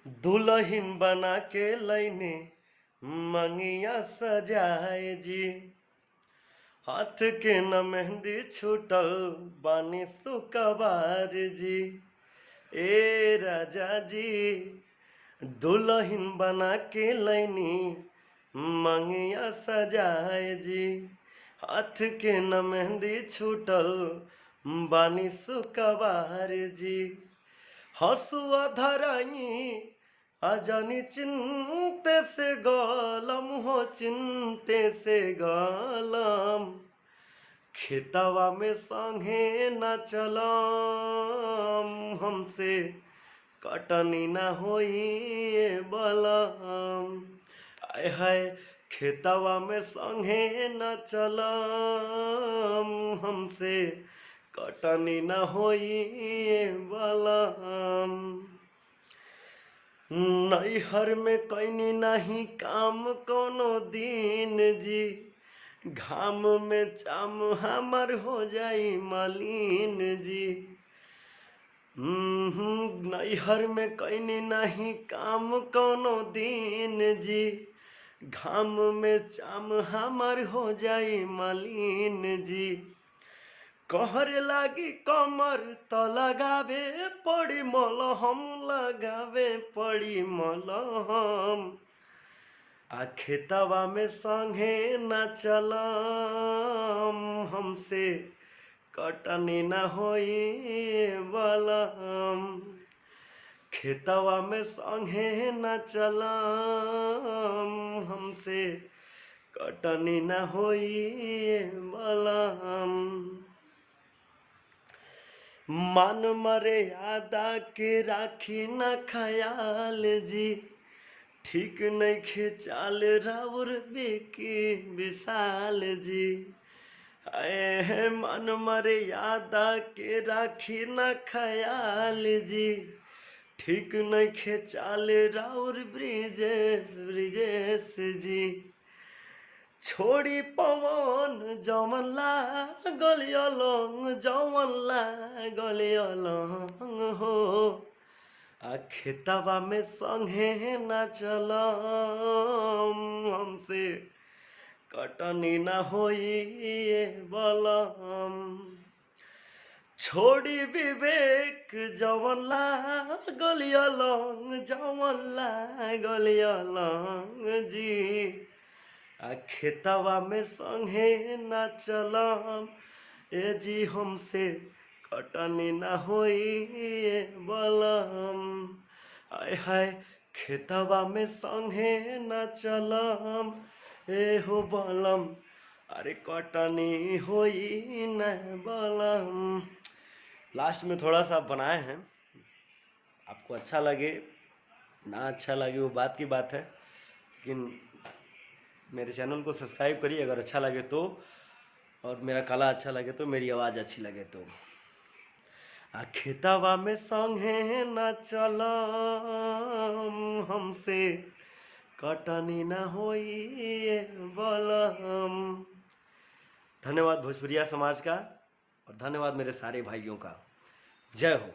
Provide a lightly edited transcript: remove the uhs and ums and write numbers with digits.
दुल्हन बना के लैने मंगिया सजाए जी। हाथ के न मेहंदी छूटल बानी सुकवार जी। ए राजा जी दुल्हन बना के लैनी मंगिया सजाए जी। हाथ के न मेहंदी छूटल बानी सुकवार जी। हसुआ धराई अजानी चिंते से गलम हो चिंते से गलम। खेतवा में संगे न चलम हमसे कटनी न होई बलम। आय हाय खेतवा में संगे न चलम हमसे कटनी न होई बलम। नैहर में कैनी नहीं काम कोनो दिन जी। घाम में चाम हमर हो जाई मलिन जी। नैहर में कैनी नहीं काम कोनो दिन जी। घाम में चाम हमर हो जाई मलिन जी। कहर लागी कमर त लगावे पड़ी मलहम लगावे पड़ी मलहम। आ खेतवा में संगे न चलम हमसे कटनी न होई बलम। खेतवा में संगे न चलम हमसे कटनी न होई बलम। मन मर्यादा के राखी न ख्याल जी। ठीक नइखे चाल राउर बेकी विशाल जी। आए मन मर्यादा के राखी न ख्याल जी। ठीक नइखे चाल राउर ब्रिजेश जी। छोड़ी पवन जवन लागल अलंग जवन लागल अलंग हो। आ खेतवा में संगे न चलम हमसे कटनी न होई बलम। छोड़ी विवेक जवन लागल अलंग जवन लागल अलंग जी। आ खेतवा में संगे न चलम ए जी हमसे कटनी न होई बलम। आय हाय खेतवा में संगे न चलम ए हो बलम। अरे कटनी होई न बलम। लास्ट में थोड़ा सा बनाए हैं, आपको अच्छा लगे ना अच्छा लगे वो बात की बात है, लेकिन मेरे चैनल को सब्सक्राइब करिए अगर अच्छा लगे तो, और मेरा कला अच्छा लगे तो, मेरी आवाज़ अच्छी लगे तो। आ खेतवा में संगे न चलम हमसे कटनी न होई बलम। धन्यवाद भोजपुरिया समाज का और धन्यवाद मेरे सारे भाइयों का। जय हो।